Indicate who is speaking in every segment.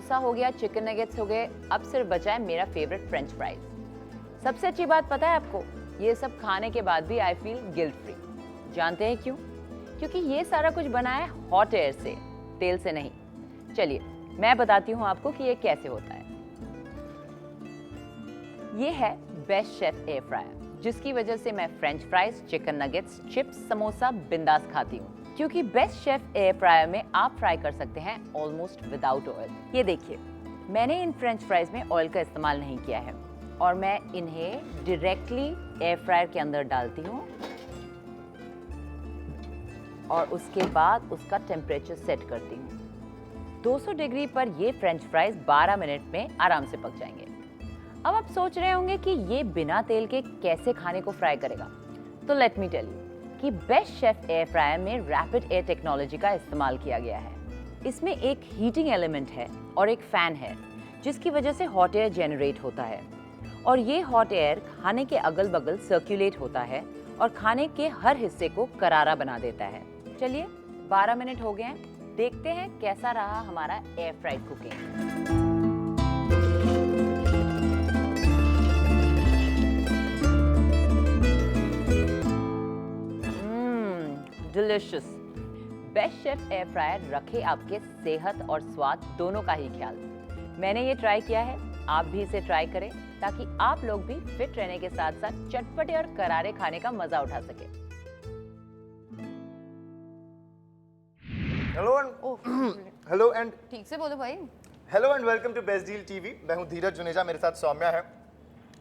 Speaker 1: समोसा हो गया, chicken nuggets हो गए, अब सिर्फ बचा है मेरा फेवरेट फ्रेंच फ्राइज। सबसे अच्छी बात पता है आपको, ये सब खाने के बाद भी आई फील गिल्ट फ्री। जानते हैं क्यों? क्योंकि ये सारा कुछ बना है हॉट एयर से, तेल से नहीं। चलिए मैं बताती हूँ आपको कि ये कैसे होता है। ये है बेस्ट शेफ एयर फ्रायर, जिसकी वजह से मैं French fries, chicken nuggets, chips, samosa बिंदास खाती हूँ। क्योंकि बेस्ट शेफ एयर फ्रायर में आप फ्राई कर सकते हैं ऑलमोस्ट विदाउट ऑयल। ये देखिए, मैंने इन फ्रेंच फ्राइज में ऑयल का इस्तेमाल नहीं किया है और मैं इन्हें डायरेक्टली एयर फ्रायर के अंदर डालती हूँ और उसके बाद उसका टेम्परेचर सेट करती हूँ। 200 डिग्री पर ये फ्रेंच फ्राइज 12 मिनट में आराम से पक जाएंगे। अब आप सोच रहे होंगे कि ये बिना तेल के कैसे खाने को फ्राई करेगा, तो लेट मी टेल यू कि बेस्ट शेफ एयर फ्रायर में रैपिड एयर टेक्नोलॉजी का इस्तेमाल किया गया है। इसमें एक हीटिंग एलिमेंट है और एक फैन है, जिसकी वजह से हॉट एयर जनरेट होता है और ये हॉट एयर खाने के अगल बगल सर्कुलेट होता है और खाने के हर हिस्से को करारा बना देता है। चलिए 12 मिनट हो गए हैं, देखते हैं कैसा रहा हमारा air fried cooking. Delicious. Best chef air fryer रखे आपके सेहत और स्वाद दोनों का ही ख्याल। मैंने ये ट्राई किया है, आप भी इसे ट्राई करें ताकि आप लोग भी फिट रहने के साथ साथ चटपटे और करारे खाने का मजा उठा सके।
Speaker 2: हेलो एंड
Speaker 3: ठीक से बोलो भाई।
Speaker 2: Hello and welcome to best deal TV. मैं हूं धीरज जुनेजा, मेरे साथ सौम्या है।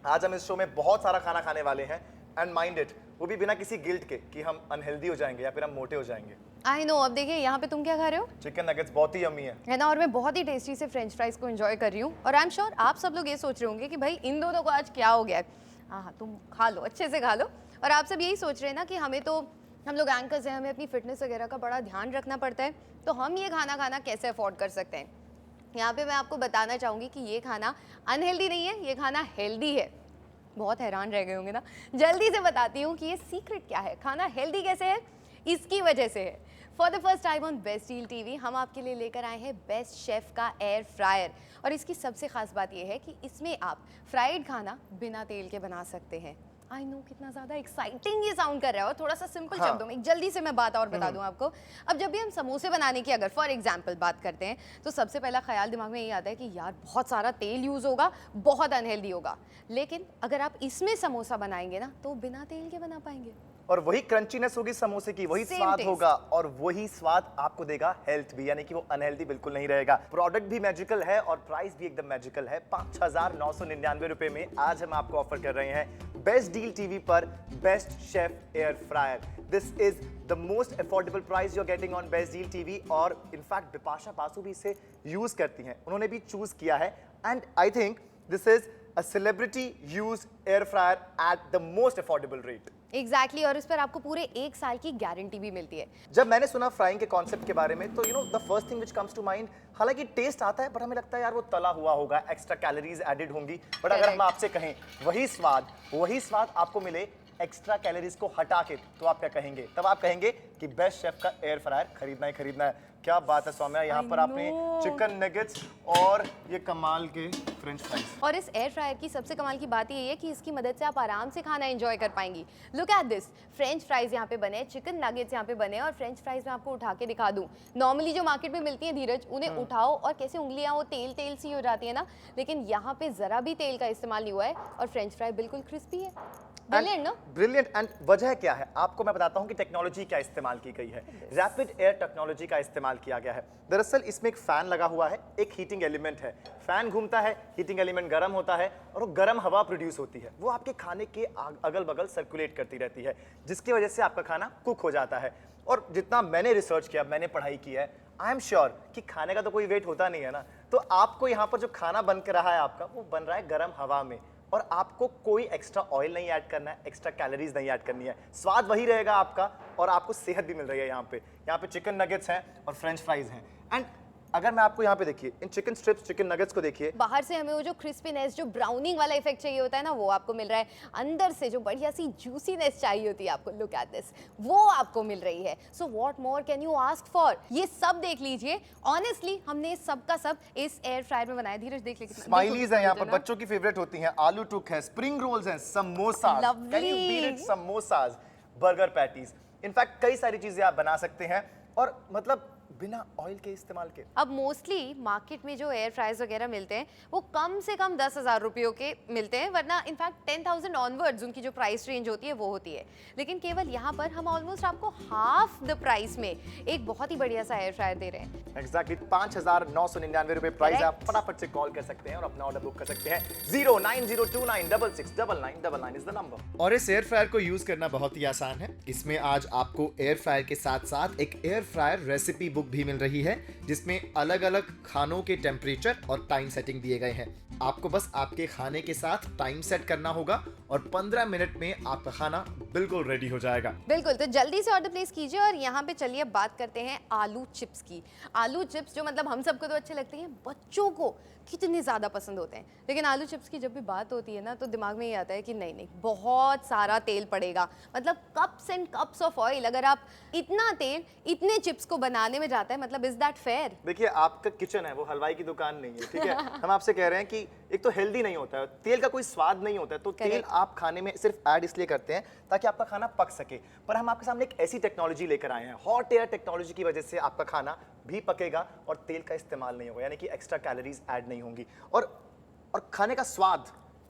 Speaker 2: आज हम इस शो में बहुत सारा खाना खाने वाले हैं एंड माइंड इट, वो भी बिना किसी गिल्ट के कि हम अनहेल्दी हो जाएंगे या फिर हम मोटे हो जाएंगे।
Speaker 3: I know. अब देखिए यहाँ पे तुम क्या खा रहे हो?
Speaker 2: चिकन नगेट्स बहुत ही यम्मी
Speaker 3: है ना, और मैं बहुत ही टेस्टी से फ्रेंच फ्राइज को एंजॉय कर रही हूँ। और आई एम श्योर आप सब लोग ये सोच रहे होंगे कि भाई इन दोनों को आज क्या हो गया है। हाँ, तुम खा लो, अच्छे से खा लो। और आप सब यही सोच रहे हैं ना कि हम लोग एंकर्स हैं, हमें अपनी फिटनेस वगैरह का बड़ा ध्यान रखना पड़ता है, तो हम ये खाना खाना कैसे अफोर्ड कर सकते हैं। यहाँ पे मैं आपको बताना चाहूँगी कि ये खाना अनहेल्दी नहीं है, ये खाना हेल्दी है। बहुत हैरान रह गए होंगे ना। जल्दी से बताती हूँ कि ये सीक्रेट क्या है, खाना हेल्दी कैसे है। इसकी वजह से है। For the first time on best deal TV हम आपके लिए लेकर आए हैं बेस्ट शेफ का एयर फ्रायर। और इसकी सबसे खास बात यह है कि इसमें आप फ्राइड खाना बिना तेल के बना सकते हैं। आई नो कितना ज़्यादा एक्साइटिंग ये साउंड कर रहा है। और थोड़ा सा सिंपल शब्दों में जल्दी से मैं बात और बता दूं आपको। अब जब भी हम समोसे बनाने की अगर फॉर एग्जांपल बात करते हैं, तो सबसे पहला ख्याल दिमाग में ये आता है कि यार बहुत सारा तेल यूज़ होगा, बहुत अनहेल्दी होगा। लेकिन अगर आप इसमें समोसा बनाएंगे ना, तो बिना तेल के बना पाएंगे
Speaker 2: और वही क्रंचीनेस होगी समोसे की, वही स्वाद होगा और वही स्वाद आपको देगा हेल्थ भी, यानी कि वो अनहेल्दी बिल्कुल नहीं रहेगा। प्रोडक्ट भी मैजिकल है और प्राइस भी एकदम मैजिकल है। 5,999 रुपए में आज हम आपको ऑफर कर रहे हैं बेस्ट डील टीवी पर best chef air fryer. This is the most affordable price you are getting on best deal TV. और इनफैक्ट बिपाशा बासु भी इसे यूज करती हैं, उन्होंने भी चूज किया है and I think this is a celebrity used air fryer at the most affordable rate.
Speaker 3: Exactly और इस पर आपको पूरे 1 साल की गारंटी भी मिलती है।
Speaker 2: जब मैंने सुना फ्राइंग के कॉन्सेप्ट के बारे में, तो you know the first thing which comes to mind, हालांकि टेस्ट आता है बट हमें लगता है यार वो तला हुआ होगा, एक्स्ट्रा कैलोरीज एडेड होंगी। बट अगर हम आपसे कहें वही स्वाद आपको मिले एक्स्ट्रा कैलोरीज को हटा के, तो आप क्या कहेंगे? तब आप कहेंगे कि बेस्ट शेफ का एयर फ्रायर खरीदना ही खरीदना है। क्या बात है सौम्या, यहाँ पर आपने चिकन नगेट्स और ये कमाल के फ्रेंच फ्राइज।
Speaker 3: और इस एयर फ्रायर की सबसे कमाल की बात ये है कि इसकी मदद से आप आराम से खाना एंजॉय कर पाएंगी। Look at this, French fries यहाँ पे बने, चिकन नगेट्स यहाँ पे बने। और फ्रेंच फ्राइज मैं आपको उठा के दिखा दूँ। नॉर्मली जो मार्केट में मिलती है धीरज, उन्हें उठाओ और कैसे उंगलियाँ वो तेल तेल सी हो जाती है ना, लेकिन यहाँ पे जरा भी तेल का इस्तेमाल नहीं हुआ है और फ्रेंच फ्राई बिल्कुल क्रिस्पी है। ब्रिलियंट ना?
Speaker 2: ब्रिलियंट। एंड वजह क्या है आपको मैं बताता हूं कि टेक्नोलॉजी क्या इस्तेमाल की गई है। रैपिड एयर टेक्नोलॉजी का इस्तेमाल किया गया है। दरअसल इसमें एक फैन लगा हुआ है, एक हीटिंग एलिमेंट है। फैन घूमता है, हीटिंग एलिमेंट गर्म होता है और वो गर्म हवा प्रोड्यूस होती है, वो आपके खाने के अगल बगल सर्कुलेट करती रहती है, जिसकी वजह से आपका खाना कुक हो जाता है। और जितना मैंने रिसर्च किया, मैंने पढ़ाई की है, आई एम श्योर कि खाने का तो कोई वेट होता नहीं है ना, तो आपको यहाँ पर जो खाना बन के रहा है आपका, वो बन रहा है गर्म हवा में और आपको कोई एक्स्ट्रा ऑयल नहीं ऐड करना है, एक्स्ट्रा कैलोरीज नहीं ऐड करनी है। स्वाद वही रहेगा आपका और आपको सेहत भी मिल रही है। यहाँ पे चिकन नगेट्स हैं और फ्रेंच फ्राइज हैं। एंड अगर मैं आपको यहाँ पे देखिए इन चिकन स्ट्रिप्स, चिकन नगेट्स को देखिए,
Speaker 3: बाहर से हमें वो जो क्रिस्पीनेस, जो ब्राउनिंग वाला इफेक्ट चाहिए होता है ना, वो आपको मिल रहा है। अंदर से जो बढ़िया सी जूसीनेस चाहिए होती है आपको, लुक एट दिस, वो आपको मिल रही है। So what more can you ask for? ये सब देख लीजिए। ऑनेस्टली हमने सब का सब इस एयर फ्रायर में बनाया। धीरज देख लीजिए,
Speaker 2: स्माइलीज है यहाँ पर, बच्चों की फेवरेट होती हैं, आलू टुक है, स्प्रिंग रोल्स हैं, samosa, can you beat it, samosas, burger patties, in fact कई सारी चीजें आप बना सकते हैं और मतलब बिना ऑयल के इस्तेमाल के।
Speaker 3: अब मोस्टली मार्केट में जो एयर फ्रायर्स वगैरह मिलते हैं वो कम से कम 10,000 रुपयों के मिलते हैं, वरना इनफैक्ट 10,000 ऑनवर्ड्स उनकी जो प्राइस रेंज होती है वो होती है। लेकिन केवल यहाँ पर हम ऑलमोस्ट आपको हाफ द प्राइस में एक बहुत ही बढ़िया सा एयर फ्रायर दे रहे हैं।
Speaker 2: एग्जैक्टली 5,999 रुपए प्राइस है। आप फटाफट से कॉल कर सकते हैं और अपना ऑर्डर बुक कर सकते हैं। 09029669999 इज द नंबर।
Speaker 4: और इस एयर फ्रायर को यूज करना बहुत ही आसान है। इसमें आज आपको एयर फ्रायर के साथ साथ एक एयर फ्रायर रेसिपी बुक भी मिल रही है, जिसमें अलग अलग खानों के टेम्परेचर और टाइम सेटिंग दिए गए हैं। आपको बस आपके खाने के साथ टाइम सेट करना होगा और 15 मिनट में आपका खाना बिल्कुल रेडी हो जाएगा।
Speaker 3: बिल्कुल, तो जल्दी से ऑर्डर प्लेस कीजिए। और यहाँ पे चलिए बात करते हैं आलू चिप्स की। आलू चिप्स जो मतलब हम सबको तो अच्छे लगते हैं, बच्चों को कितने ज़्यादा पसंद होते हैं। लेकिन आलू चिप्स की जब भी बात होती है ना, तो दिमाग में ये आता है कि नहीं नहीं, बहुत सारा तेल पड़ेगा, मतलब cups and cups of oil. अगर आप इतना तेल इतने चिप्स को बनाने में जाता है, मतलब इज दैट फेयर?
Speaker 2: देखिए, आपका किचन है, वो हलवाई की दुकान नहीं है, ठीक है। हम आपसे कह रहे हैं कि एक तो हेल्दी नहीं होता है, तेल का कोई स्वाद नहीं होता है, तो तेल आप खाने में सिर्फ ऐड इसलिए करते हैं ताकि आपका खाना पक सके। पर हम आपके सामने एक ऐसी टेक्नोलॉजी लेकर आए हैं, हॉट एयर टेक्नोलॉजी की वजह से आपका खाना भी पकेगा और तेल का इस्तेमाल नहीं होगा, यानी कि एक्स्ट्रा कैलोरीज ऐड नहीं होंगी और खाने का स्वाद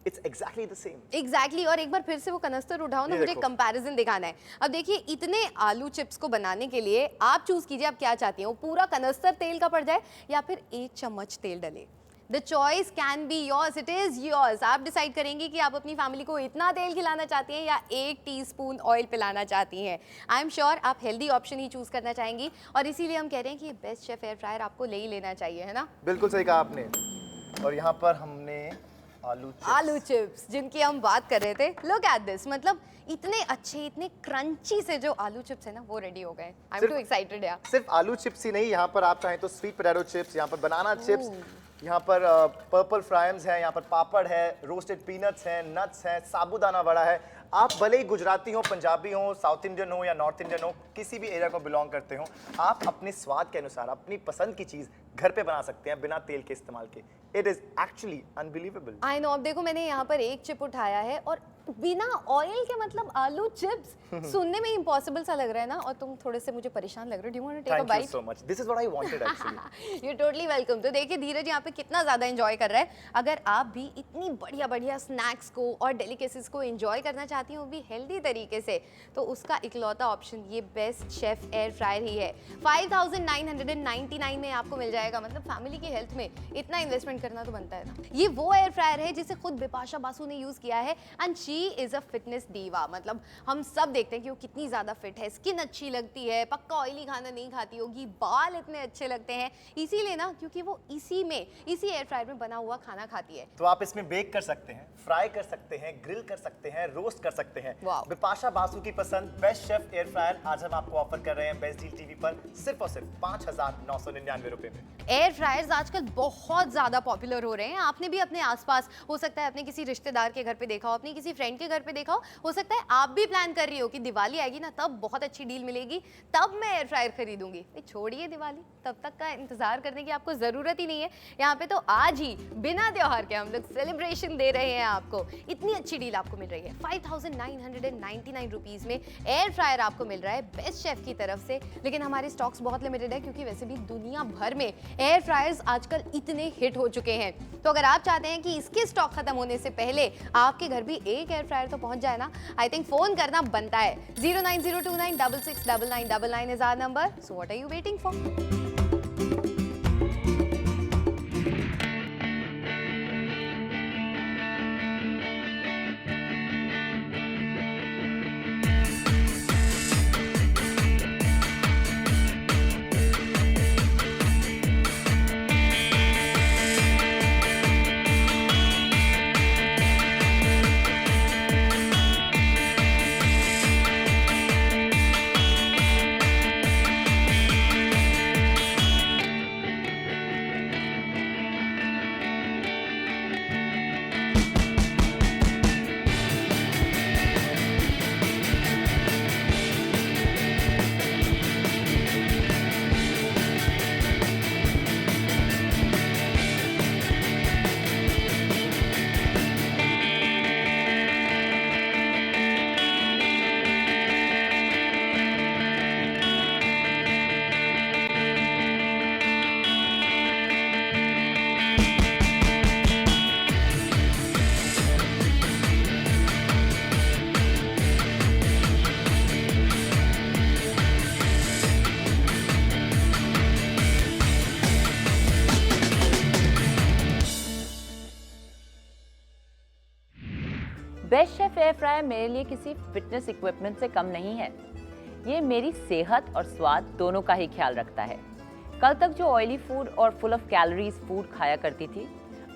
Speaker 2: it's exactly the same.
Speaker 3: Exactly. और एक बार फिर से वो कनस्तर उठाओ ना, मुझे कंपैरिजन दिखाना है। अब देखिए, इतने आलू चिप्स को बनाने के लिए आप चूज कीजिए आप क्या चाहती हैं, वो पूरा कनस्तर तेल का पड़ जाए या फिर 1 चम्मच तेल डले। The choice can be yours, it is yours. आप डिसाइड करेंगी कि आप अपनी फैमिली को इतना तेल खिलाना चाहती हैं या 1 टीस्पून ऑयल पिलाना चाहती हैं। आई एम श्योर आप हेल्दी ऑप्शन ही चूज करना चाहेंगी, और इसीलिए हम कह रहे हैं कि बेस्ट शेफ एयर फ्रायर आपको ले ही लेना चाहिए, है ना?
Speaker 2: बिल्कुल सही कहा आपने। और यहाँ पर हमने
Speaker 3: आलू चिप्स जिनकी हम बात कर रहे थे, लुक एट दिस, मतलब इतने अच्छे, इतने क्रंची से जो आलू चिप्स है ना, वो रेडी हो गए। आई एम टू एक्साइटेड यार।
Speaker 2: सिर्फ आलू चिप्स ही नहीं, यहाँ पर आप चाहें तो स्वीट पोटैटो चिप्स, यहाँ पर बनाना चिप्स, यहाँ पर पर्पल फ्राइम्स है, यहाँ पर पापड़ है, रोस्टेड पीनट्स हैं, नट्स हैं, साबूदाना वड़ा है। आप भले ही गुजराती हो, पंजाबी हो, साउथ इंडियन हो या नॉर्थ इंडियन हो, किसी भी एरिया को बिलोंग करते हो, आप अपने स्वाद के अनुसार अपनी पसंद की चीज़ घर पे बना सकते हैं बिना तेल के इस्तेमाल के। It is actually unbelievable.
Speaker 3: I know. अब देखो, मैंने यहाँ पर एक चिप उठाया है और बिना ऑयल के, मतलब आलू चिप्स सुनने में इम्पॉसिबल सा लग रहा है ना, और तुम थोड़े से मुझे परेशान लग रहे हो। Do you want to take a bite?
Speaker 2: Thank you so much, this is what I wanted actually.
Speaker 3: You totally welcome. तो देखिए धीरज यहाँ पे कितना ज़्यादा एंजॉय कर रहा है। अगर आप भी इतनी बढ़िया बढ़िया स्नैक्स को और डेलिकेसीज को एंजॉय करना चाहती हो, भी हेल्दी तरीके से, तो उसका इकलौता ऑप्शन ये बेस्ट शेफ एयर फ्रायर ही है। 5,999 में आपको मिल जाएगा। मतलब फैमिली की हेल्थ में इतना इन्वेस्टमेंट करना तो बनता है ना। ये वो एयर फ्रायर है जिसे खुद बिपाशा बासु ने यूज़ किया है, and she is a fitness diva. मतलब हम सब देखते हैं कि वो कितनी ज़्यादा फिट है, स्किन अच्छी लगती है, पक्का ऑयली खाना नहीं खाती होगी, बाल इतने अच्छे लगते हैं, इसीलिए ना, क्योंकि वो इसी एयर फ्रायर में बना हुआ खाना खाती है।
Speaker 2: तो आप इसमें बेक कर सकते हैं, फ्राई कर सकते हैं, ग्रिल कर सकते हैं, रोस्ट कर सकते हैं। बिपाशा बासु की पसंद बेस्ट शेफ एयर फ्रायर आज हम आपको ऑफर कर रहे हैं बेस्ट डील टीवी पर, सिर्फ और सिर्फ 5,999 रुपए में।
Speaker 3: एयर फ्रायर्स आजकल बहुत ज़्यादा पॉपुलर हो रहे हैं। आपने भी अपने आसपास, हो सकता है अपने किसी रिश्तेदार के घर पे देखा हो, अपने किसी फ्रेंड के घर पे देखा हो सकता है आप भी प्लान कर रही हो कि दिवाली आएगी ना, तब बहुत अच्छी डील मिलेगी, तब मैं एयर फ्रायर खरीदूंगी। छोड़िए दिवाली, तब तक का इंतजार करने की आपको ज़रूरत ही नहीं है। यहाँ पे तो आज ही बिना त्योहार के हम लोग सेलिब्रेशन दे रहे हैं आपको। इतनी अच्छी डील आपको मिल रही है। 5,999 रुपीज़ में एयर फ्रायर आपको मिल रहा है बेस्ट शेफ की तरफ से। लेकिन हमारे स्टॉक्स बहुत लिमिटेड है, क्योंकि वैसे भी दुनिया भर में एयर फ्रायर्स आजकल इतने हिट हो चुके हैं। तो अगर आप चाहते हैं कि इसके स्टॉक खत्म होने से पहले आपके घर भी एक एयर फ्रायर तो पहुंच जाए ना, आई थिंक फोन करना बनता है। 09029669999 is our number. So what are you waiting for?
Speaker 1: Best chef air fryer मेरे लिए किसी फिटनेस इक्विपमेंट से कम नहीं है। ये मेरी सेहत और स्वाद दोनों का ही ख्याल रखता है। कल तक जो ऑयली फूड और फुल ऑफ कैलोरीज फूड खाया करती थी,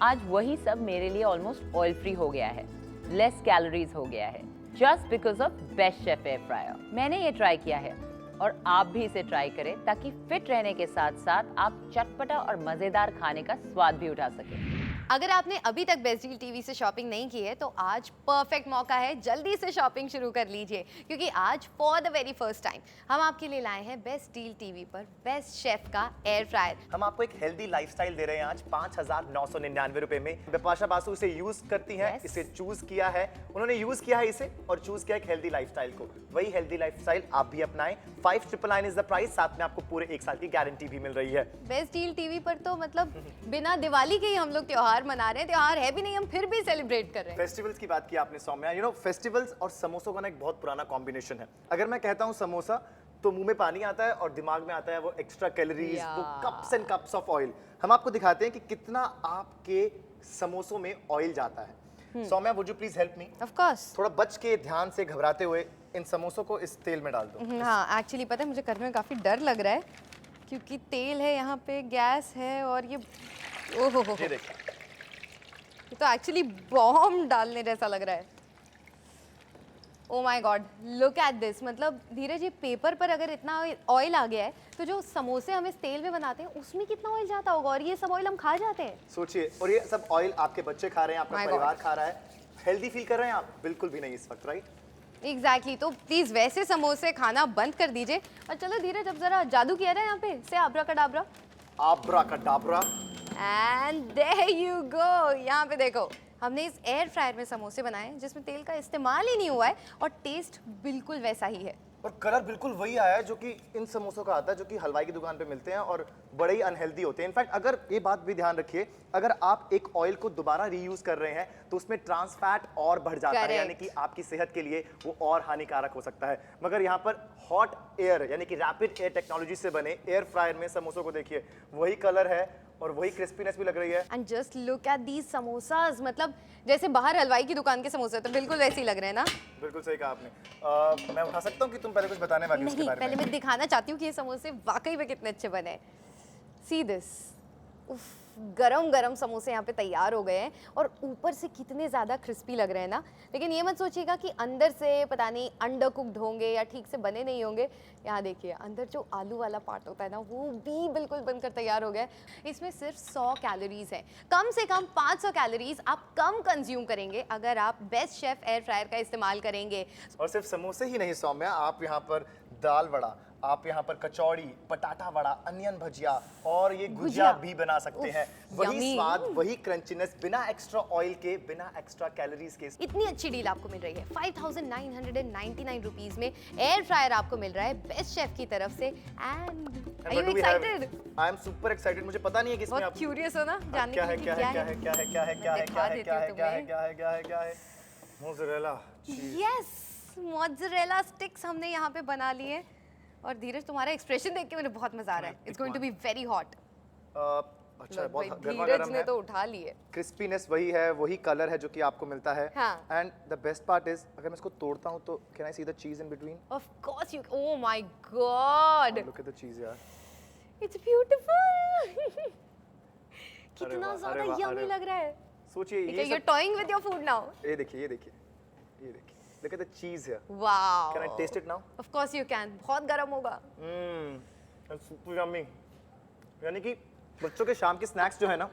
Speaker 1: आज वही सब मेरे लिए ऑलमोस्ट ऑयल फ्री हो गया है, लेस कैलोरीज हो गया है, just because of best chef air fryer. मैंने ये ट्राई किया है और आप भी इसे ट्राई करें ताकि फिट रहने के साथ साथ आप चटपटा और मजेदार खाने का स्वाद भी उठा सकें।
Speaker 3: अगर आपने अभी तक बेस्ट डील टीवी से शॉपिंग नहीं की है तो आज परफेक्ट मौका है, जल्दी से शॉपिंग शुरू कर लीजिए, क्योंकि आज for the very first time हम आपके लिए लाए हैं बेस्ट डील टीवी पर बेस्ट शेफ का एयर फ्रायर।
Speaker 2: हम आपको एक हेल्दी लाइफस्टाइल दे रहे हैं आज 5,999 रुपए में। बिपाशा बासु इसे यूज करती हैं,
Speaker 3: Yes.
Speaker 2: इसे चूज किया है, उन्होंने यूज किया है इसे और चूज किया एक हेल्दी लाइफस्टाइल को। वही हेल्दी लाइफस्टाइल आप भी अपनाएं। 5,999 इज द प्राइस, साथ में आपको पूरे 1 साल की गारंटी भी मिल रही है।
Speaker 3: बेस्ट डील टीवी पर तो मतलब बिना दिवाली के ही हम लोग त्योहार मना रहे हैं। त्योहार है भी नहीं, हम फिर भी सेलिब्रेट कर रहे हैं।
Speaker 2: फेस्टिवल्स की बात की आपने सौम्या, यू नो फेस्टिवल्स और समोसों का ना एक बहुत पुराना कॉम्बिनेशन है। अगर मैं कहता हूँ समोसा तो मुंह में पानी आता है और दिमाग में आता है वो एक्स्ट्रा कैलोरीज, वो cups and cups of oil. हम आपको दिखाते हैं कि कितना आपके समोसों में ऑयल जाता है। Saumya, would you please help me?
Speaker 3: Of course.
Speaker 2: थोड़ा बच के ध्यान से घबराते हुए इन समोसों को इस तेल में डाल दो।
Speaker 3: हाँ, एक्चुअली पता है मुझे करने में काफ़ी डर लग रहा है, क्योंकि तेल है यहाँ पे, गैस है और ये ओहो हो,
Speaker 2: ये देखिए,
Speaker 3: ये तो एक्चुअली बॉम्ब डालने जैसा लग रहा है। Oh my God, look at this. मतलब धीरज, ये पेपर पर अगर इतना ऑयल आ गया है तो जो समोसे हम इस तेल में बनाते हैं उसमें कितना ऑयल जाता होगा, और ये सब ऑयल हम खा जाते हैं।
Speaker 2: सोचिए, और ये सब ऑयल आपके बच्चे खा रहे हैं, आपका
Speaker 3: My
Speaker 2: परिवार
Speaker 3: God.
Speaker 2: खा रहा है। हेल्दी फील कर रहे हैं आप? बिल्कुल भी नहीं इस वक्त, राइट?
Speaker 3: एग्जैक्टली तो प्लीज वैसे समोसे खाना बंद कर दीजिए और चलो धीरज, अब जरा जादू किया रहा है यहाँ पे से abracadabra.
Speaker 2: Abracadabra.
Speaker 3: And there you go. यहाँ पे देखो, हमने इस एयर फ्रायर में समोसे बनाए हैं जिसमें तेल का इस्तेमाल ही नहीं हुआ है, और टेस्ट बिल्कुल वैसा ही है।
Speaker 2: और कलर बिल्कुल वही आया है जो कि इन समोसों का आता है, जो कि हलवाई की दुकान पे मिलते हैं और बड़े ही अनहेल्दी होते हैं। इनफैक्ट अगर ये बात भी ध्यान रखिए, अगर आप एक ऑयल को दोबारा रीयूज कर रहे हैं तो उसमें ट्रांस फैट और बढ़ जाता है,
Speaker 3: Correct.
Speaker 2: यानी कि आपकी सेहत के लिए वो और हानिकारक हो सकता है। मगर यहाँ पर हॉट एयर यानी कि रैपिड एयर टेक्नोलॉजी से बने एयर फ्रायर में समोसों को देखिए, वही कलर है और वही क्रिस्पीनेस भी लग रही है।
Speaker 3: And just look at these samosas. मतलब जैसे बाहर हलवाई की दुकान के समोसे तो बिल्कुल वैसे ही लग रहे हैं ना।
Speaker 2: बिल्कुल सही कहा आपने। मैं उठा सकता हूँ कि तुम पहले कुछ बताने वाली हो उसके
Speaker 3: नहीं,
Speaker 2: बारे
Speaker 3: पहले
Speaker 2: में?
Speaker 3: मैं दिखाना चाहती हूँ कि ये समोसे वाकई में कितने अच्छे बने हैं। सी दिस, उफ, गरम गरम समोसे यहाँ पे तैयार हो गए हैं और ऊपर से कितने ज़्यादा क्रिस्पी लग रहे हैं ना। लेकिन ये मत सोचिएगा कि अंदर से पता नहीं अंडर कुक्ड होंगे या ठीक से बने नहीं होंगे। यहाँ देखिए, अंदर जो आलू वाला पार्ट होता है ना, वो भी बिल्कुल बनकर तैयार हो गया है। इसमें सिर्फ 100 कैलोरीज हैं, कम से कम 500 कैलोरीज आप कम कंज्यूम करेंगे अगर आप बेस्ट शेफ एयर फ्रायर का इस्तेमाल करेंगे।
Speaker 2: और सिर्फ समोसे ही नहीं सौम्या, आप यहाँ पर दाल वड़ा, आप यहाँ पर कचौड़ी, पटाटा वड़ा, अनियन भजिया और ये गुजिया भी बना सकते हैं। वही
Speaker 3: yummy.
Speaker 2: स्वाद, वही क्रंचीनेस, बिना एक्स्ट्रा ऑयल के, बिना एक्स्ट्रा कैलोरीज के।
Speaker 3: इतनी अच्छी डील आपको मिल रही है 5,999 रुपीज में एयर फ्रायर आपको मिल रहा है बेस्ट शेफ की तरफ से। And are you excited?
Speaker 2: I am super excited. मुझे पता नहीं है किसमें
Speaker 3: बहुत
Speaker 2: आप
Speaker 3: क्यूरियस हो ना जानने
Speaker 2: क्या
Speaker 3: के
Speaker 2: है
Speaker 3: लिए
Speaker 2: क्या
Speaker 3: कि
Speaker 2: है क्या है क्या है क्या है क्या है क्या है क्या है क्या है क्या है क्या है क्या है मोज़रेला चीज।
Speaker 3: यस, मोज़रेला स्टिक्स हमने यहाँ पे बना लिए। और धीरज, तुम्हारा एक्सप्रेशन देख के मुझे बहुत मजा आ रहा है। It's going to be very hot.
Speaker 2: अच्छा है, बहुत गर्मा
Speaker 3: धीरज
Speaker 2: गर्म
Speaker 3: ने
Speaker 2: है।
Speaker 3: तो उठा लिए।
Speaker 2: क्रिस्पीनेस वही है, वही कलर है जो कि आपको मिलता है।
Speaker 3: हाँ।
Speaker 2: And the best part is, अगर मैं इसको तोड़ता हूँ तो कैन आई सी द चीज in between?
Speaker 3: Of course you, oh my God,
Speaker 2: look at the चीज यार।
Speaker 3: It's beautiful. कितना
Speaker 2: वाह,
Speaker 3: ज्यादा
Speaker 2: अरे वाह,
Speaker 3: यम्मी
Speaker 2: अरे
Speaker 3: लग रहा है।
Speaker 2: सोचिए
Speaker 3: यू
Speaker 2: ये
Speaker 3: are toying with your food now.
Speaker 2: ये देखिए ये देखिए ये देखिए, look at the cheese here.
Speaker 3: Wow,
Speaker 2: can I taste it now?
Speaker 3: Of course you can. बहुत गर्म होगा।
Speaker 2: Super yummy. यानी कि बच्चों के शाम के स्नैक्स जो है ना,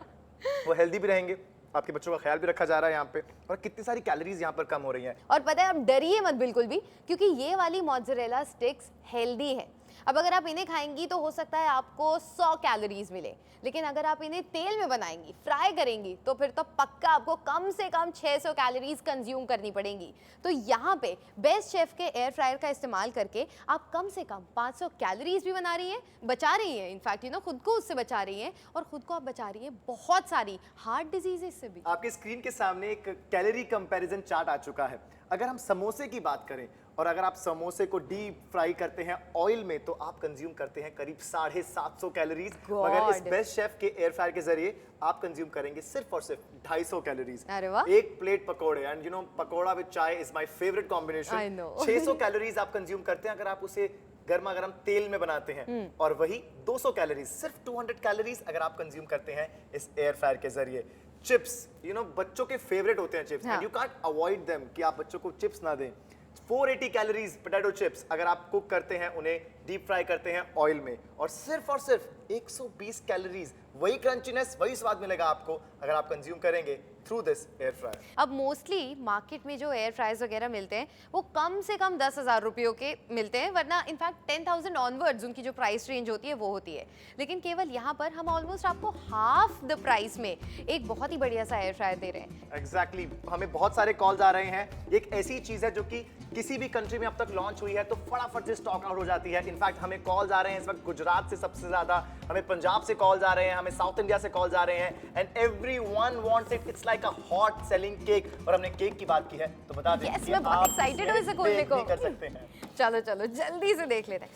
Speaker 2: वो हेल्दी भी रहेंगे, आपके बच्चों का ख्याल भी रखा जा रहा है यहाँ पे, और कितनी सारी कैलोरीज यहाँ पर कम हो रही हैं।
Speaker 3: और पता है, आप डरिए मत बिल्कुल भी, क्योंकि ये वाली मोज़रेला स्टिक्स हेल्दी है। अब अगर आप इन्हें खाएंगी तो हो सकता है आपको 100 कैलोरीज मिले, लेकिन अगर आप इन्हें तेल में बनाएंगी, फ्राई करेंगी, तो फिर तो पक्का आपको कम से कम 600 कैलोरीज कंज्यूम करनी पड़ेंगी। तो यहाँ पे बेस्ट शेफ के एयर फ्रायर का इस्तेमाल करके आप कम से कम 500 कैलोरीज भी बना रही हैं, बचा रही हैं, इनफैक्ट खुद को उससे बचा रही हैं, और खुद को आप बचा रही हैं बहुत सारी हार्ट डिजीजेस से भी।
Speaker 2: आपके स्क्रीन के सामने एक कैलोरी कंपैरिजन चार्ट आ चुका है। अगर हम समोसे की बात करें और अगर आप समोसे को डीप फ्राई करते हैं ऑयल में तो आप कंज्यूम करते हैं करीब 750 कैलोरीज, मगर इस
Speaker 3: God.
Speaker 2: बेस्ट शेफ के एयर फ्रायर के जरिए आप कंज्यूम करेंगे सिर्फ और सिर्फ 250 कैलोरीज।
Speaker 3: अरे वाह।
Speaker 2: एक प्लेट पकोड़े, and you know pakoda with chai is my favourite
Speaker 3: I
Speaker 2: combination.
Speaker 3: know.
Speaker 2: 600 calories आप कंज्यूम करते हैं अगर आप उसे गर्मा गर्म तेल में बनाते हैं, और वही 200 कैलोरीज, सिर्फ 200 कैलोरीज अगर आप कंज्यूम करते हैं इस एयर फ्रायर के जरिए। चिप्स, यू नो बच्चों के फेवरेट होते हैं चिप्स,
Speaker 3: हाँ.
Speaker 2: And you can't avoid them कि आप बच्चों को चिप्स ना दें। 480 कैलोरीज पोटैटो चिप्स अगर आप कुक करते हैं, उन्हें डीप फ्राई करते हैं ऑयल में, और सिर्फ 120 कैलोरीज, वही क्रंचीनेस वही स्वाद मिलेगा आपको अगर आप कंज्यूम करेंगे थ्रू दिस एयर फ्रायर।
Speaker 3: अब मोस्टली मार्केट में जो एयर फ्रायर्स वगैरह मिलते हैं वो कम से कम 10,000 रुपयों के मिलते हैं, वरना इनफैक्ट 10,000 ऑनवर्ड्स उनकी जो प्राइस रेंज होती है वो होती है। लेकिन केवल यहाँ पर हम ऑलमोस्ट आपको हाफ द प्राइस में एक बहुत ही बढ़िया सा एयर फ्रायर दे रहे हैं।
Speaker 2: एग्जैक्टली हमें बहुत सारे कॉल्स आ रहे हैं। ये एक ऐसी चीज है जो कि किसी भी कंट्री में अब तक लॉन्च हुई है तो फटाफट से स्टॉक आउट हो जाती है। इनफैक्ट हमें कॉल्स आ रहे हैं इस वक्त गुजरात से सबसे ज्यादा, हमें पंजाब से कॉल्स आ रहे हैं, हमें साउथ इंडिया से कॉल्स आ रहे हैं, and everyone wants it. It's like a hot selling cake. और हमने केक की बात की है तो बता दें
Speaker 3: Yes,
Speaker 2: कि
Speaker 3: मैं बहुत
Speaker 2: आप
Speaker 3: excited हूँ इसे खोलने
Speaker 2: bake
Speaker 3: को।
Speaker 2: भी कर सकते हैं।
Speaker 3: चलो चलो जल्दी से देख लेते हैं।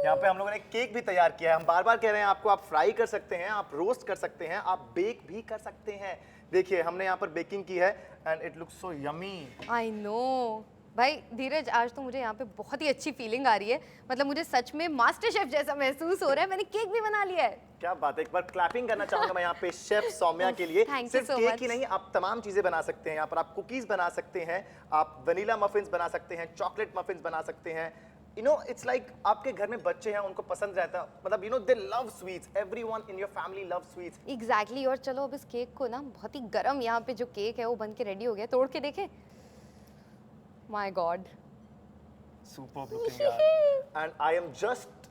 Speaker 2: यहाँ पे हम लोगों ने केक भी तैयार किया है। हम बार बार कह रहे हैं आपको, आप फ्राई कर सकते हैं, आप रोस्ट कर सकते हैं, आप बेक भी कर सकते हैं। देखिए हमने यहाँ पर बेकिंग की है and it looks so yummy.
Speaker 3: I know भाई धीरज, आज तो मुझे यहाँ पे बहुत ही अच्छी फीलिंग आ रही है। मतलब मुझे सच में मास्टर शेफ जैसा महसूस हो रहा है। मैंने केक भी बना लिया है।
Speaker 2: क्या बात है, एक बार क्लैपिंग करना चाहूंगा मैं यहाँ पे शेफ सौम्या के लिए।
Speaker 3: Thank you
Speaker 2: सिर्फ
Speaker 3: so
Speaker 2: केक
Speaker 3: much.
Speaker 2: ही नहीं, आप तमाम चीजें बना सकते हैं। यहाँ पर आप कुकीज बना सकते हैं, आप वनीला मफिन्स बना सकते हैं, चॉकलेट मफिन्स बना सकते हैं। यू नो इट्स लाइक आपके घर में बच्चे हैं, उनको पसंद रहता, मतलब you know they love sweets, everyone in your family love sweets.
Speaker 3: Exactly और चलो अब इस केक को ना, बहुत ही गरम यहाँ पे जो केक है वो बन के रेडी हो गया, तोड़ के देखें। माय गॉड,
Speaker 2: सुपर्ब लुकिंग यार, and I am just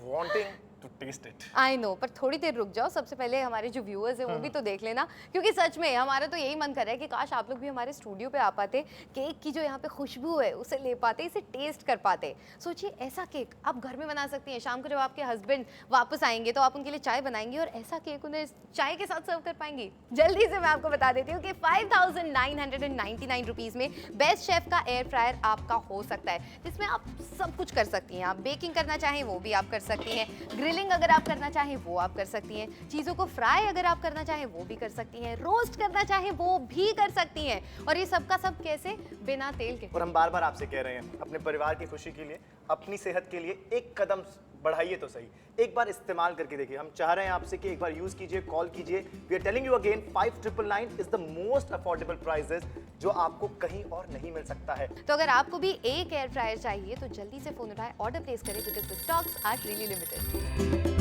Speaker 2: wanting to taste it.
Speaker 3: I know, पर थोड़ी देर रुक जाओ। सबसे पहले हमारे जो व्यूअर्स हैं वो भी तो देख लेना, क्योंकि सच में हमारा तो यही मन कर रहा है कि काश आप लोग भी हमारे स्टूडियो पे आ पाते, केक की जो यहाँ पे खुशबू है उसे ले पाते, इसे टेस्ट कर पाते। सोचिए ऐसा केक आप घर में बना सकती हैं। शाम को जब आपके हस्बैंड वापस आएंगे तो आप उनके लिए चाय बनाएंगी और ऐसा केक उन्हें चाय के साथ सर्व कर पाएंगी। जल्दी से मैं आपको बता देती हूँ कि 5,999 रुपीज़ में बेस्ट शेफ का एयर फ्रायर आपका हो सकता है, जिसमें आप सब कुछ कर सकती हैं। आप बेकिंग करना चाहें वो भी आप कर सकती हैं, ग्रिलिंग अगर आप करना चाहें वो आप कर सकती हैं, चीज़ों को फ्राई अगर आप करना चाहें वो भी कर सकती हैं, रोस्ट करना चाहें वो भी कर सकती हैं। और ये सब का सब कैसे? बिना तेल के।
Speaker 2: और हम बार बार आपसे कह रहे हैं, अपने परिवार की खुशी के लिए, अपनी सेहत के लिए एक कदम बढ़ाइए तो सही, एक बार इस्तेमाल करके देखिए। हम चाह रहे हैं आपसे कि एक बार यूज कीजिए, कॉल कीजिए। We are telling you again, 5,999 is the most affordable prices जो आपको कहीं और नहीं मिल सकता है।
Speaker 3: तो अगर आपको भी एक एयर फ्रायर चाहिए तो जल्दी से फोन उठाएं, ऑर्डर प्लेस करें, because the stocks are really limited.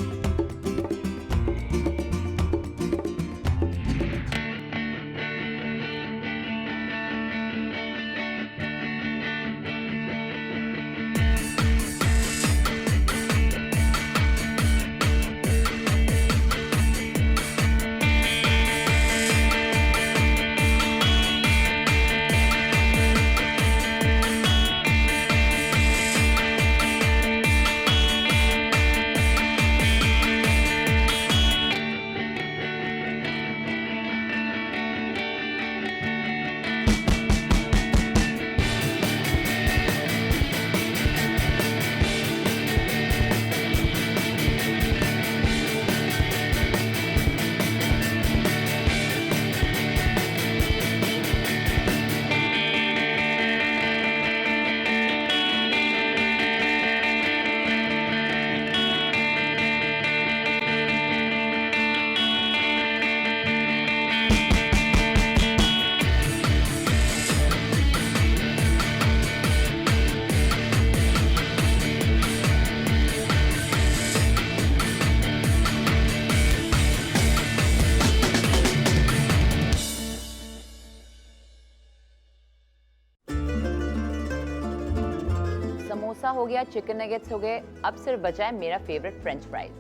Speaker 1: Samosa हो गया, चिकन नगेट्स हो गए, अब सिर्फ बचा है मेरा फेवरेट फ्रेंच फ्राइज।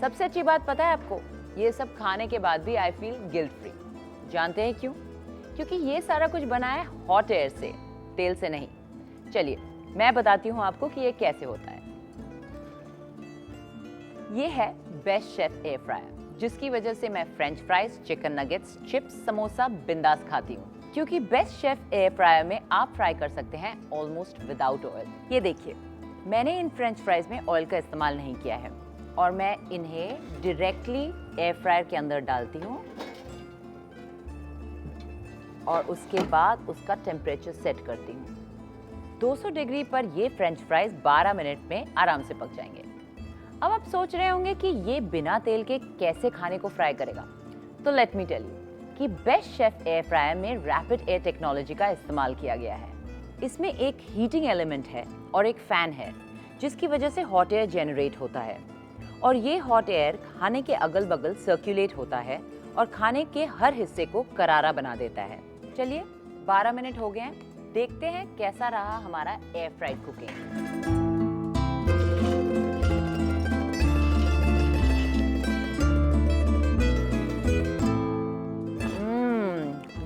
Speaker 1: सबसे अच्छी बात पता है आपको, ये सब खाने के बाद भी आई फील गिल्ट फ्री। जानते हैं क्यों? क्योंकि ये सारा कुछ बना है हॉट एयर से, तेल से नहीं। चलिए मैं बताती हूँ आपको कि ये कैसे होता है। ये है बेस्ट शेफ एयर फ्रायर, जिसकी वजह से मैं French fries, chicken nuggets, chips, samosa बिंदास खाती हूँ। क्योंकि बेस्ट शेफ एयर फ्रायर में आप फ्राई कर सकते हैं ऑलमोस्ट विदाउट ऑयल। ये देखिए, मैंने इन फ्रेंच फ्राइज में ऑयल का इस्तेमाल नहीं किया है और मैं इन्हें डायरेक्टली एयर फ्रायर के अंदर डालती हूँ और उसके बाद उसका टेम्परेचर सेट करती हूँ। 200 डिग्री पर ये फ्रेंच फ्राइज 12 मिनट में आराम से पक जाएंगे। अब आप सोच रहे होंगे कि ये बिना तेल के कैसे खाने को फ्राई करेगा, तो लेट मी टेल यू कि बेस्ट शेफ एयर फ्रायर में रैपिड एयर टेक्नोलॉजी का इस्तेमाल किया गया है। इसमें एक हीटिंग एलिमेंट है और एक फैन है जिसकी वजह से हॉट एयर जनरेट होता है और ये हॉट एयर खाने के अगल बगल सर्कुलेट होता है और खाने के हर हिस्से को करारा बना देता है। चलिए 12 मिनट हो गए हैं, देखते हैं कैसा रहा हमारा air fried cooking.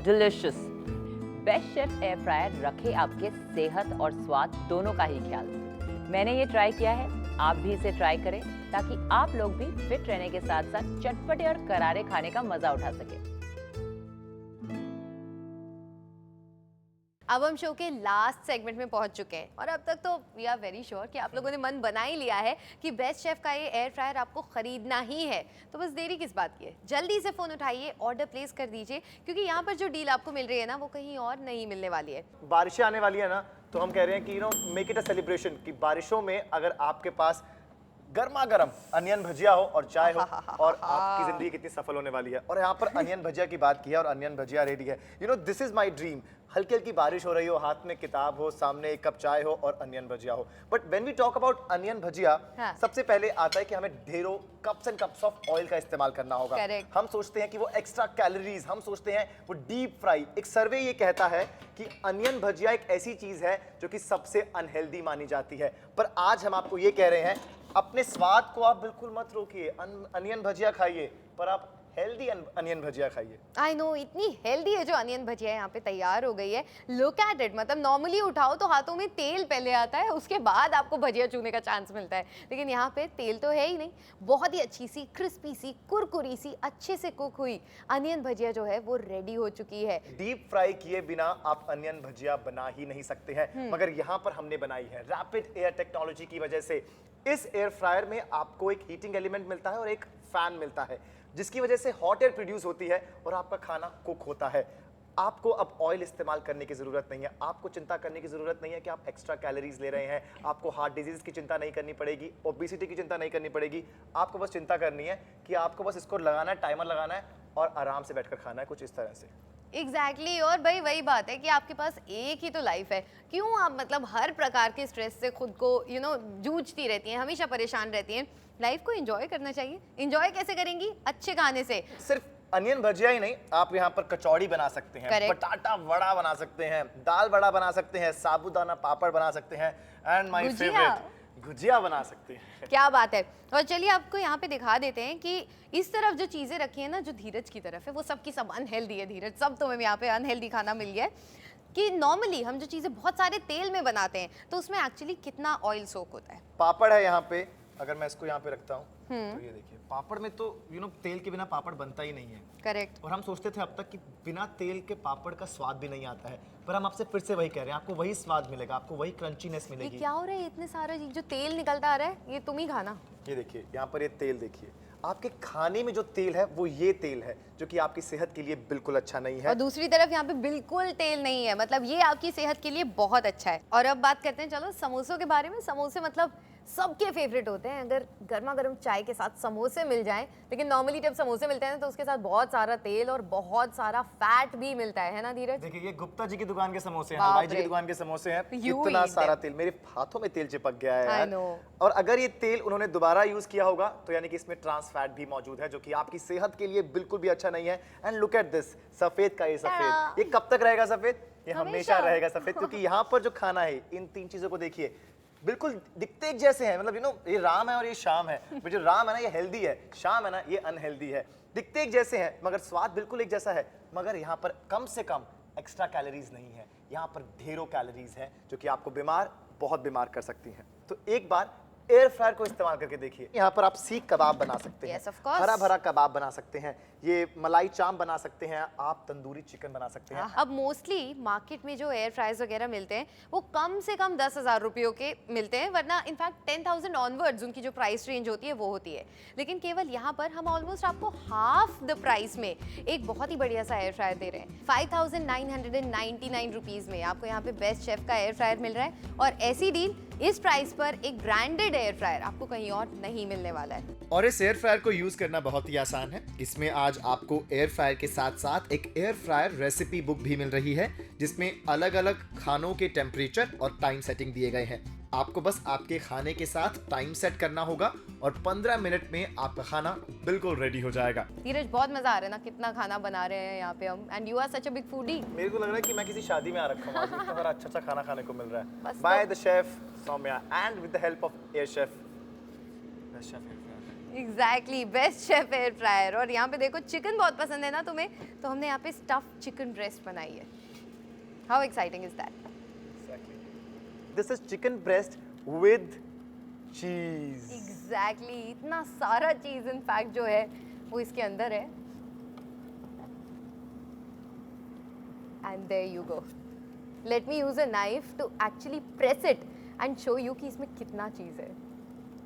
Speaker 1: Delicious. Best chef air fryer रखे आपके सेहत और स्वाद दोनों का ही ख्याल। मैंने ये ट्राई किया है, आप भी इसे ट्राई करें ताकि आप लोग भी फिट रहने के साथ साथ चटपटे और करारे खाने का मजा उठा सके।
Speaker 3: अब हम शो के लास्ट सेगमेंट में पहुंच चुके हैं और अब तक तो वी आर वेरी श्योर कि आप लोगों ने मन बना ही लिया है कि बेस्ट शेफ का ये एयर फ्रायर आपको खरीदना ही है। तो बस देरी किस बात की है, जल्दी से फ़ोन उठाइए, ऑर्डर प्लेस कर दीजिए, क्योंकि यहाँ पर जो डील आपको मिल रही है ना वो कहीं और नहीं मिलने वाली है।
Speaker 2: बारिशें आने वाली है ना, तो हम कह रहे हैं कि मेक इट अ सेलिब्रेशन कि बारिशों में अगर आपके पास गर्मा गर्म अनियन भजिया हो और चाय हो और आपकी जिंदगी कितनी सफल होने वाली है। और यहाँ पर अनियन भजिया की बात की है और अनियन भजिया रेडी है। This is my dream. हल्की हल्की बारिश हो रही हो, हाथ में किताब हो, सामने एक कप चाय हो और अनियन भजिया हो। But when we talk about onion bhajiya, सबसे पहले आता है कि हमें ढेरों cups and cups of oil का इस्तेमाल करना होगा।
Speaker 3: Correct.
Speaker 2: हम सोचते हैं कि वो एक्स्ट्रा कैलोरीज, हम सोचते हैं वो डीप फ्राई। एक सर्वे ये कहता है कि अनियन भजिया एक ऐसी चीज है जो कि सबसे अनहेल्दी मानी जाती है। पर आज हम आपको ये कह रहे हैं, अपने स्वाद को आप बिल्कुल मत रोकिए, अनियन भजिया खाइए, पर आप हेल्दी अनियन भजिया खाइए।
Speaker 3: आई नो, इतनी हेल्दी है जो अनियन भजिया यहाँ पे तैयार हो गई है। लुक एट इट, मतलब नॉर्मली उठाओ तो हाथों में तेल पहले आता है, उसके बाद आपको भजिया छूने का चांस मिलता है, लेकिन यहाँ पे तेल तो है ही नहीं। बहुत ही अच्छी सी, क्रिस्पी सी, कुरकुरी सी, अच्छे से कुक हुई अनियन भजिया जो है वो रेडी हो चुकी है।
Speaker 2: डीप फ्राई किए बिना आप अनियन भजिया बना ही नहीं सकते हैं, मगर यहाँ पर हमने बनाई है रैपिड एयर टेक्नोलॉजी की वजह से। इस एयर फ्रायर में आपको एक हीटिंग एलिमेंट मिलता है और एक फैन मिलता है, जिसकी वजह से हॉट एयर प्रोड्यूस होती है और आपका खाना कुक होता है। आपको अब ऑयल इस्तेमाल करने की जरूरत नहीं है, आपको चिंता करने की जरूरत नहीं है कि आप एक्स्ट्रा कैलोरीज ले रहे हैं, आपको हार्ट डिजीज की चिंता नहीं करनी पड़ेगी, ओबेसिटी की चिंता नहीं करनी पड़ेगी। आपको बस चिंता करनी है कि आपको बस इसको लगाना है, टाइमर लगाना है और आराम से बैठकर खाना है, कुछ इस तरह से।
Speaker 3: एग्जैक्टली और भाई वही बात है कि आपके पास एक ही तो लाइफ है, क्यों आप मतलब हर प्रकार के स्ट्रेस से खुद को जूझती रहती हैं, हमेशा परेशान रहती हैं। लाइफ को एंजॉय करना चाहिए। एंजॉय कैसे करेंगी? अच्छे खाने से।
Speaker 2: सिर्फ अनियन भजिया ही नहीं, आप यहाँ पर कचौड़ी बना सकते हैं, बटाटा वड़ा बना सकते हैं, दाल वड़ा बना सकते हैं, साबूदाना पापड़ बना सकते हैं एंड माय फेवरेट गुजिया बना सकते हैं।
Speaker 3: क्या बात है। और चलिए आपको यहाँ पे दिखा देते हैं कि इस तरफ जो चीजें रखी है ना, जो धीरज की तरफ है, वो सब की सब अनहेल्दी है। धीरज, सब तुम्हें यहाँ पे अनहेल्दी खाना मिल गया है कि नॉर्मली हम जो चीजें बहुत सारे तेल में बनाते हैं तो उसमें एक्चुअली कितना ऑयल सोक होता है।
Speaker 2: पापड़ है यहाँ पे, अगर मैं इसको यहाँ पे रखता हूँ तो ये देखिए, पापड़ में तो तेल के बिना पापड़ बनता ही नहीं है।
Speaker 3: करेक्ट।
Speaker 2: और हम सोचते थे अब तक कि बिना तेल के पापड़ का स्वाद भी नहीं आता है, पर हम आपसे फिर से वही कह रहे हैं, आपको वही स्वाद मिलेगा, आपको वही क्रंचीनेस
Speaker 3: ये
Speaker 2: मिलेगी।
Speaker 3: क्या हो रहा है? इतने सारा जो तेल निकलता आ रहा है, ये तुम ही खाना।
Speaker 2: ये देखिए, यहाँ पर ये तेल देखिए, आपके खाने में जो तेल है वो ये तेल है जो कि आपकी सेहत के लिए बिल्कुल अच्छा नहीं है।
Speaker 3: और दूसरी तरफ यहाँ पे बिल्कुल तेल नहीं है, मतलब ये आपकी सेहत के लिए बहुत अच्छा है। और अब बात करते हैं चलो समोसों के बारे में। समोसे मतलब सबके फेवरेट होते हैं, अगर गर्मा गर्म चाय के साथ समोसे मिल जाएं। लेकिन नॉर्मली जब समोसे मिलते हैं तो उसके साथ बहुत सारा तेल और बहुत सारा फैट भी मिलता है ना धीरज?
Speaker 2: देखिए, ये गुप्ता जी की दुकान के समोसे हैं, हलवाई जी की दुकान के समोसे हैं। इतना सारा तेल, मेरे हाथों में तेल चिपक गया है यार। और अगर ये तेल उन्होंने दोबारा यूज किया होगा तो यानी कि इसमें ट्रांस फैट भी मौजूद है, जो कि आपकी सेहत के लिए बिल्कुल भी अच्छा नहीं है। एंड लुक एट दिस, सफेद का ये सफेद, ये कब तक रहेगा सफेद? ये हमेशा रहेगा सफेद, क्योंकि यहाँ पर जो खाना है, इन तीन चीजों को देखिए, बिल्कुल दिखते एक जैसे हैं। मतलब ये राम है और ये शाम है, जो राम है ना ये हेल्दी है, शाम है ना ये अनहेल्दी है। दिखते एक जैसे हैं मगर स्वाद बिल्कुल एक जैसा है, मगर यहाँ पर कम से कम एक्स्ट्रा कैलोरीज नहीं है, यहाँ पर ढेरों कैलोरीज हैं जो कि आपको बहुत बीमार कर सकती हैं। तो एक बार एयर फ्रायर को इस्तेमाल करके देखिए। यहाँ पर आप सीख कबाब बना सकते हैं,
Speaker 3: Yes, of course.
Speaker 2: हरा भरा कबाब बना सकते हैं, ये मलाई चाम बना सकते हैं, आप तंदूरी चिकन बना सकते हैं।
Speaker 3: अब मोस्टली मार्केट में जो एयर फ्रायर्स वगैरह मिलते हैं वो कम से कम 10,000 रुपयों के मिलते हैं, वरना इनफैक्ट 10,000 ऑनवर्ड्स उनकी जो प्राइस रेंज होती है वो होती है। लेकिन केवल यहाँ पर हम ऑलमोस्ट आपको हाफ द प्राइस में एक बहुत ही बढ़िया सा एयर फ्रायर दे रहे हैं। 5,999 रुपीज़ में आपको यहाँ पे बेस्ट शेफ का एयर फ्रायर मिल रहा है, और ऐसी डील इस प्राइस पर एक ब्रांडेड एयर फ्रायर आपको कहीं और नहीं मिलने वाला है।
Speaker 4: और इस एयर फ्रायर को यूज करना बहुत ही आसान है। इसमें आज आपको एयर फ्रायर के साथ साथ एक एयर फ्रायर रेसिपी बुक भी मिल रही है, जिसमें अलग अलग खानों के टेम्परेचर और टाइम सेटिंग दिए गए हैं। आपको बस आपके खाने के साथ टाइम सेट करना होगा और 15 मिनट में आपका खाना बिल्कुल रेडी हो जाएगा।
Speaker 3: धीरज, बहुत मजा आ रहा है ना, कितना खाना बना रहे हैं यहाँ पे हम, and you are such a big foodie.
Speaker 2: मेरे को लग रहा है कि मैं किसी शादी में आ रखा हूँ, आज इतना सारा अच्छा खाना खाने को मिल रहा है।
Speaker 3: बस
Speaker 2: बाय
Speaker 3: तो-
Speaker 2: the chef Saumya and with the help of air chef.
Speaker 3: Exactly, best chef air fryer. और यहाँ पे देखो, चिकन बहुत पसंद है ना तुम्हें, तो हमने यहाँ पे स्टफ चिकन ब्रेस्ट बनाई है। How exciting is that?
Speaker 2: This is chicken breast with चीज।
Speaker 3: एग्जैक्टली, इतना सारा चीज इनफैक्ट जो है वो इसके अंदर है। And there you go. Let me use a knife to actually press it and show you कि इसमें कितना चीज है।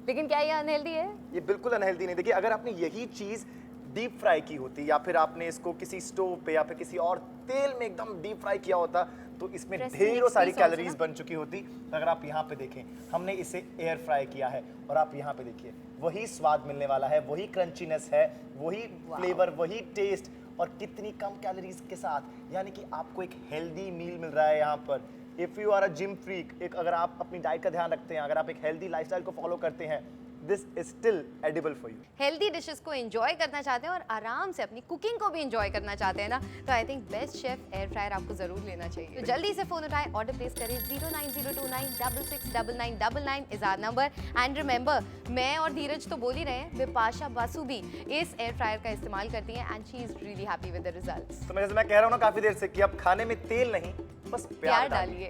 Speaker 3: लेकिन क्या ये अनहेल्दी है?
Speaker 2: ये बिल्कुल अनहेल्दी नहीं। देखिए, अगर आपने यही चीज डीप फ्राई की होती या फिर आपने इसको किसी स्टोव पे या फिर किसी और तेल में एकदम डीप फ्राई किया होता तो इसमें
Speaker 3: Pressing
Speaker 2: ढेरों सारी
Speaker 3: experience
Speaker 2: कैलोरीज
Speaker 3: also
Speaker 2: बन चुकी होती। अगर आप यहाँ पे देखें, हमने इसे एयर फ्राई किया है और आप यहाँ पे देखिए, वही स्वाद मिलने वाला है, वही क्रंचीनेस है, वही फ्लेवर, वही टेस्ट, और कितनी कम कैलोरीज के साथ। यानी कि आपको एक हेल्दी मील मिल रहा है यहाँ पर। If you are a gym freak, एक अगर आप अपनी डाइट का ध्यान रखते हैं, अगर आप एक हेल्दी लाइफस्टाइल को फॉलो करते हैं, this is still edible for you.
Speaker 3: Healthy dishes को एंजॉय करना चाहते हैं और आराम से अपनी कुकिंग को भी एंजॉय करना चाहते हैं ना, तो I think best chef air fryer आपको जरूर लेना चाहिए। तो जल्दी से फोन उठाएं, ऑर्डर प्लेस करें। 09029669999 is our number. And remember, मैं और धीरज तो बोल ही रहे हैं, बिपाशा बासु भी इस एयर फ्रायर का इस्तेमाल करती हैं and she is really happy with the results.
Speaker 2: तो मैं जैसे मैं कह रहा हूँ ना काफी देर से कि अब खाने में तेल नहीं, बस प्यार
Speaker 3: प्यार डालिए।